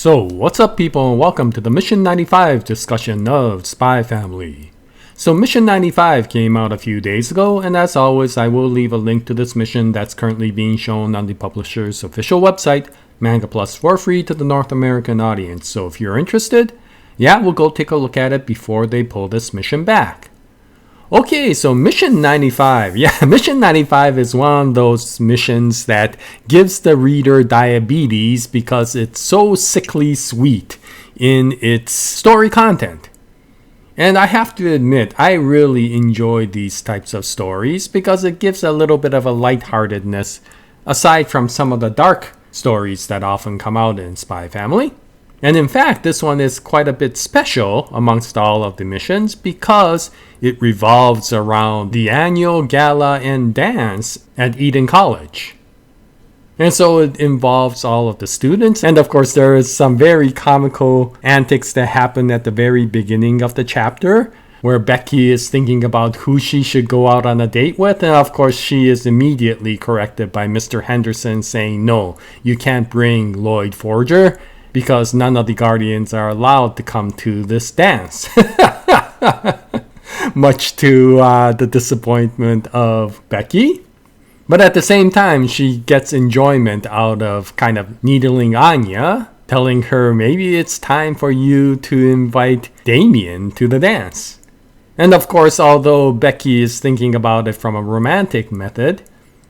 So, what's up people and welcome to the Mission 95 discussion of Spy Family. So Mission 95 came out a few days ago, and as always I will leave a link to this mission that's currently being shown on the publisher's official website, Manga Plus, for free to the North American audience. So if you're interested, we'll go take a look at it before they pull this mission back. Okay, so Mission 95. Mission 95 is one of those missions that gives the reader diabetes because it's so sickly sweet in its story content. And I have to admit, I really enjoy these types of stories because it gives a little bit of a lightheartedness aside from some of the dark stories that often come out in Spy Family. And in fact, this one is quite a bit special amongst all of the missions because it revolves around the annual gala and dance at Eden College. And so it involves all of the students, and of course there is some very comical antics that happen at the very beginning of the chapter, where Becky is thinking about who she should go out on a date with, and of course she is immediately corrected by Mr. Henderson saying, no, you can't bring Lloyd Forger, because none of the Guardians are allowed to come to this dance. Much to the disappointment of Becky. But at the same time, she gets enjoyment out of kind of needling Anya, telling her maybe it's time for you to invite Damian to the dance. And of course, although Becky is thinking about it from a romantic method,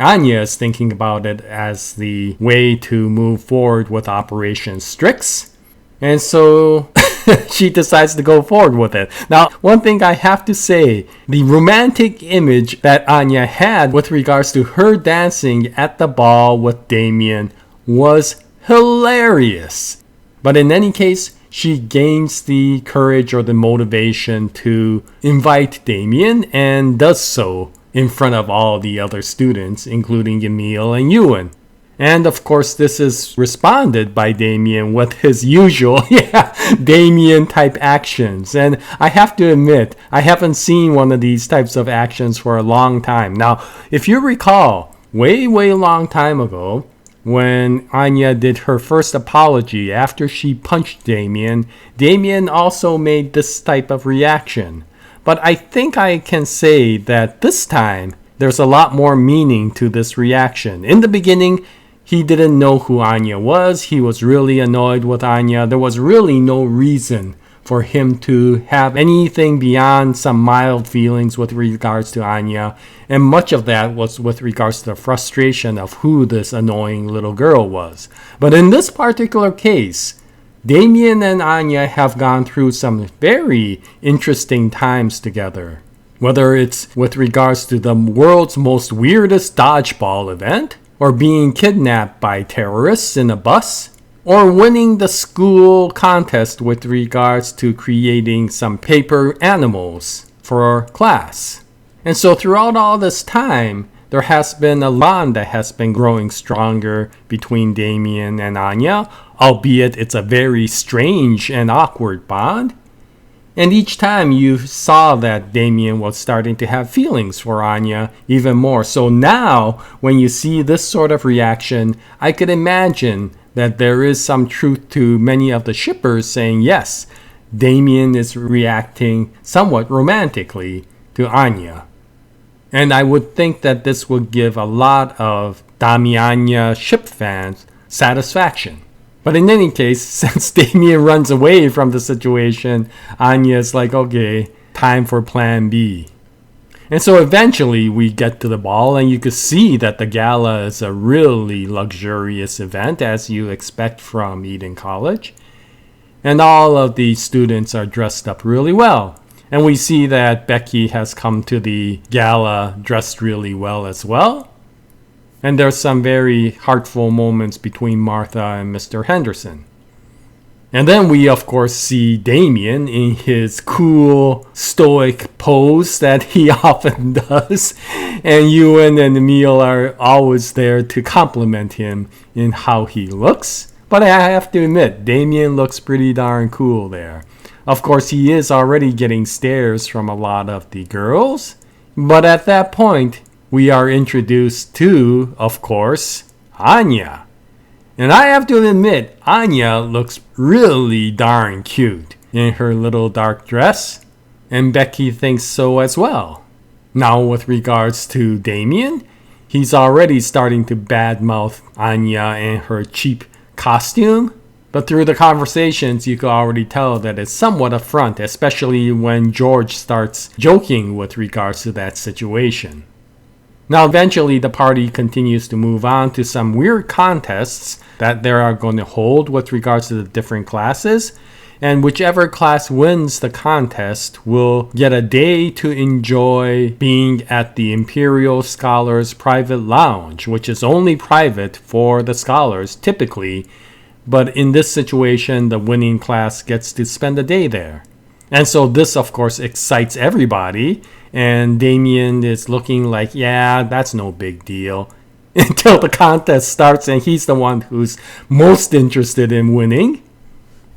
Anya is thinking about it as the way to move forward with Operation Strix. And so she decides to go forward with it. Now, one thing I have to say, the romantic image that Anya had with regards to her dancing at the ball with Damian was hilarious. But in any case, she gains the courage or the motivation to invite Damian and does so in front of all the other students, including Emil and Ewan. And of course, this is responded by Damian with his usual, Damian type actions. And I have to admit, I haven't seen one of these types of actions for a long time. Now, if you recall, way long time ago, when Anya did her first apology after she punched Damian, Damian also made this type of reaction. But I think I can say that this time, there's a lot more meaning to this reaction. In the beginning, he didn't know who Anya was. He was really annoyed with Anya. There was really no reason for him to have anything beyond some mild feelings with regards to Anya. And much of that was with regards to the frustration of who this annoying little girl was. But in this particular case, Damian and Anya have gone through some very interesting times together. Whether it's with regards to the world's most weirdest dodgeball event, or being kidnapped by terrorists in a bus, or winning the school contest with regards to creating some paper animals for class. And so throughout all this time, there has been a bond that has been growing stronger between Damian and Anya, albeit it's a very strange and awkward bond. And each time you saw that Damian was starting to have feelings for Anya even more. So now, when you see this sort of reaction, I could imagine that there is some truth to many of the shippers saying, yes, Damian is reacting somewhat romantically to Anya. And I would think that this would give a lot of DamiAnya ship fans satisfaction. But in any case, since Damian runs away from the situation, Anya's like, okay, time for plan B. And so eventually we get to the ball, and you can see that the gala is a really luxurious event, as you expect from Eden College. And all of the students are dressed up really well. And we see that Becky has come to the gala dressed really well as well. And there's some very heartful moments between Martha and Mr. Henderson. And then we, of course, see Damian in his cool, stoic pose that he often does. And Ewan and Emil are always there to compliment him in how he looks. But I have to admit, Damian looks pretty darn cool there. Of course, he is already getting stares from a lot of the girls. But at that point, we are introduced to, of course, Anya. And I have to admit, Anya looks really darn cute in her little dark dress, and Becky thinks so as well. Now with regards to Damian, he's already starting to badmouth Anya and her cheap costume. But through the conversations, you could already tell that it's somewhat affront, especially when George starts joking with regards to that situation. Now eventually the party continues to move on to some weird contests that they are going to hold with regards to the different classes. And whichever class wins the contest will get a day to enjoy being at the Imperial Scholars Private Lounge, which is only private for the scholars typically. But in this situation, the winning class gets to spend a day there. And so this, of course, excites everybody. And Damian is looking like, yeah, that's no big deal. Until the contest starts and he's the one who's most interested in winning.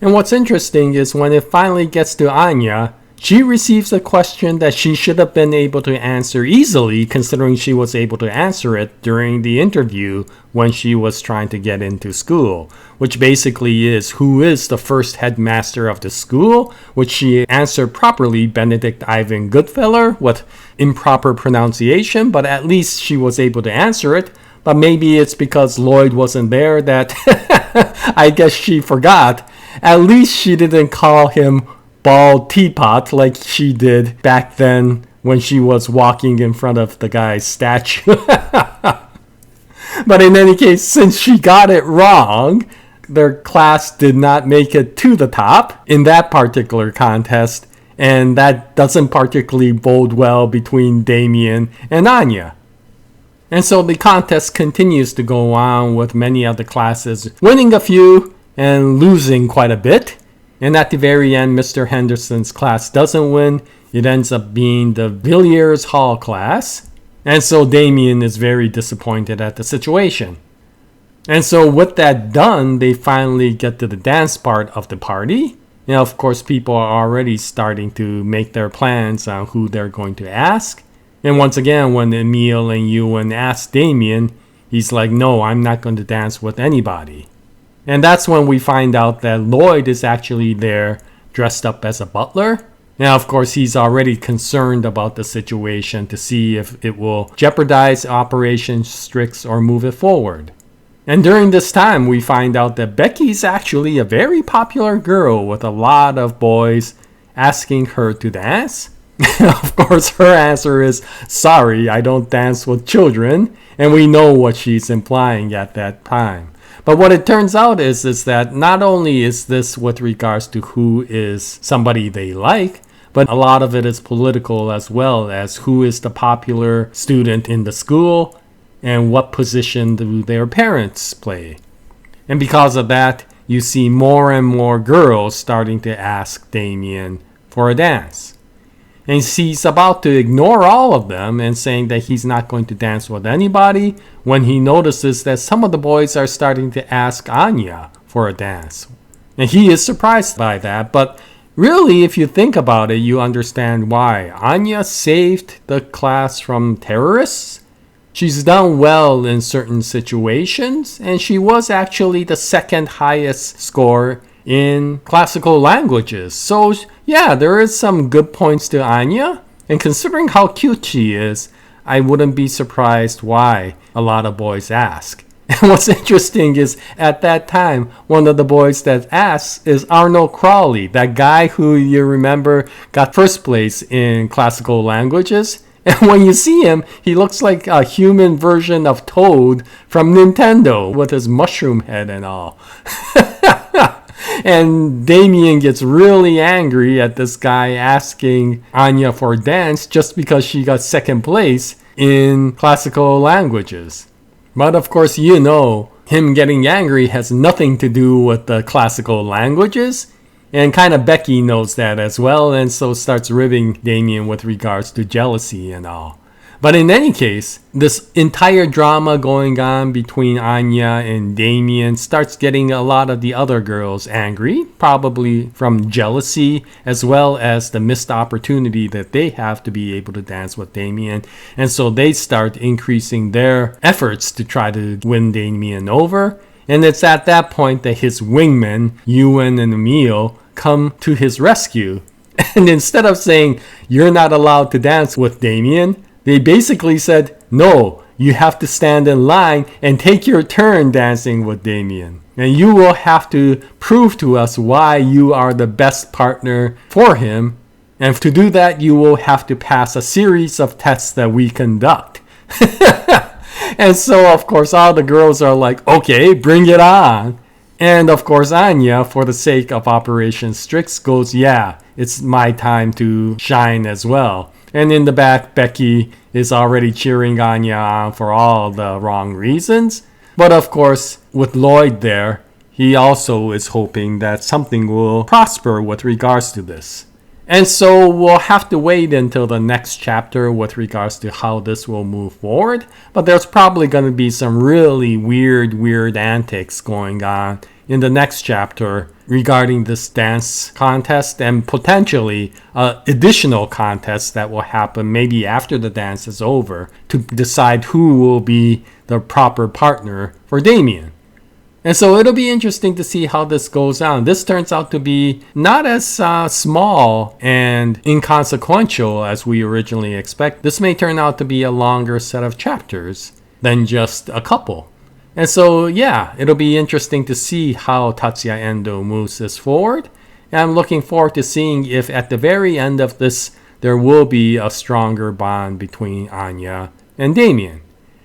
And what's interesting is when it finally gets to Anya, she receives a question that she should have been able to answer easily, considering she was able to answer it during the interview when she was trying to get into school, which basically is who is the first headmaster of the school, which she answered properly, Benedict Ivan Goodfeller, with improper pronunciation, but at least she was able to answer it. But maybe it's because Lloyd wasn't there that I guess she forgot. At least she didn't call him Bald Teapot like she did back then when she was walking in front of the guy's statue. But in any case, since she got it wrong, their class did not make it to the top in that particular contest, and that doesn't particularly bode well between Damian and Anya. And so the contest continues to go on with many of the classes winning a few and losing quite a bit. And at the very end, Mr. Henderson's class doesn't win. It ends up being the Villiers Hall class. And so Damian is very disappointed at the situation. And so with that done, they finally get to the dance part of the party. Now, of course, people are already starting to make their plans on who they're going to ask. And once again, when Emil and Ewan ask Damian, he's like, no, I'm not going to dance with anybody. And that's when we find out that Lloyd is actually there dressed up as a butler. Now, of course, he's already concerned about the situation to see if it will jeopardize Operation Strix or move it forward. And during this time, we find out that Becky's actually a very popular girl with a lot of boys asking her to dance. Of course, her answer is, sorry, I don't dance with children. And we know what she's implying at that time. But what it turns out is that not only is this with regards to who is somebody they like, but a lot of it is political as well, as who is the popular student in the school and what position do their parents play. And because of that, you see more and more girls starting to ask Damian for a dance. And he's about to ignore all of them and saying that he's not going to dance with anybody when he notices that some of the boys are starting to ask Anya for a dance. And he is surprised by that, but really, if you think about it, you understand why. Anya saved the class from terrorists. She's done well in certain situations, and she was actually the second highest score in classical languages. So yeah, there is some good points to Anya. And considering how cute she is, I wouldn't be surprised why a lot of boys ask. And what's interesting is at that time, one of the boys that asks is Arnold Crawley, that guy who you remember got first place in classical languages. And when you see him, he looks like a human version of Toad from Nintendo with his mushroom head and all. And Damian gets really angry at this guy asking Anya for a dance just because she got second place in classical languages. But of course, you know, him getting angry has nothing to do with the classical languages. And kind of Becky knows that as well, and so starts ribbing Damian with regards to jealousy and all. But in any case, this entire drama going on between Anya and Damian starts getting a lot of the other girls angry, probably from jealousy, as well as the missed opportunity that they have to be able to dance with Damian. And so they start increasing their efforts to try to win Damian over. And it's at that point that his wingmen, Ewan and Emil, come to his rescue. And instead of saying, you're not allowed to dance with Damian, they basically said, no, you have to stand in line and take your turn dancing with Damian. And you will have to prove to us why you are the best partner for him. And to do that, you will have to pass a series of tests that we conduct. And so, of course, all the girls are like, okay, bring it on. And, of course, Anya, for the sake of Operation Strix, goes, yeah, it's my time to shine as well. And in the back, Becky is already cheering Anya on for all the wrong reasons. But, of course, with Lloyd there, he also is hoping that something will prosper with regards to this. And so we'll have to wait until the next chapter with regards to how this will move forward. But there's probably going to be some really weird antics going on in the next chapter regarding this dance contest and potentially additional contests that will happen maybe after the dance is over to decide who will be the proper partner for Damian. And so it'll be interesting to see how this goes on. This turns out to be not as small and inconsequential as we originally expect. This may turn out to be a longer set of chapters than just a couple. And so, yeah, it'll be interesting to see how Tatsuya Endo moves this forward. And I'm looking forward to seeing if at the very end of this, there will be a stronger bond between Anya and Damian.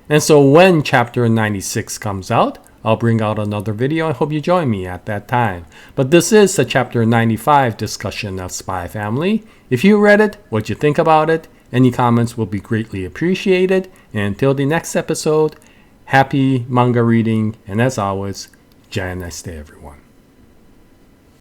And so when chapter 96 comes out, I'll bring out another video. I hope you join me at that time. But this is the chapter 95 discussion of Spy Family. If you read it, what you think about it, any comments will be greatly appreciated. And until the next episode, happy manga reading. And as always, Jaya, nice day everyone.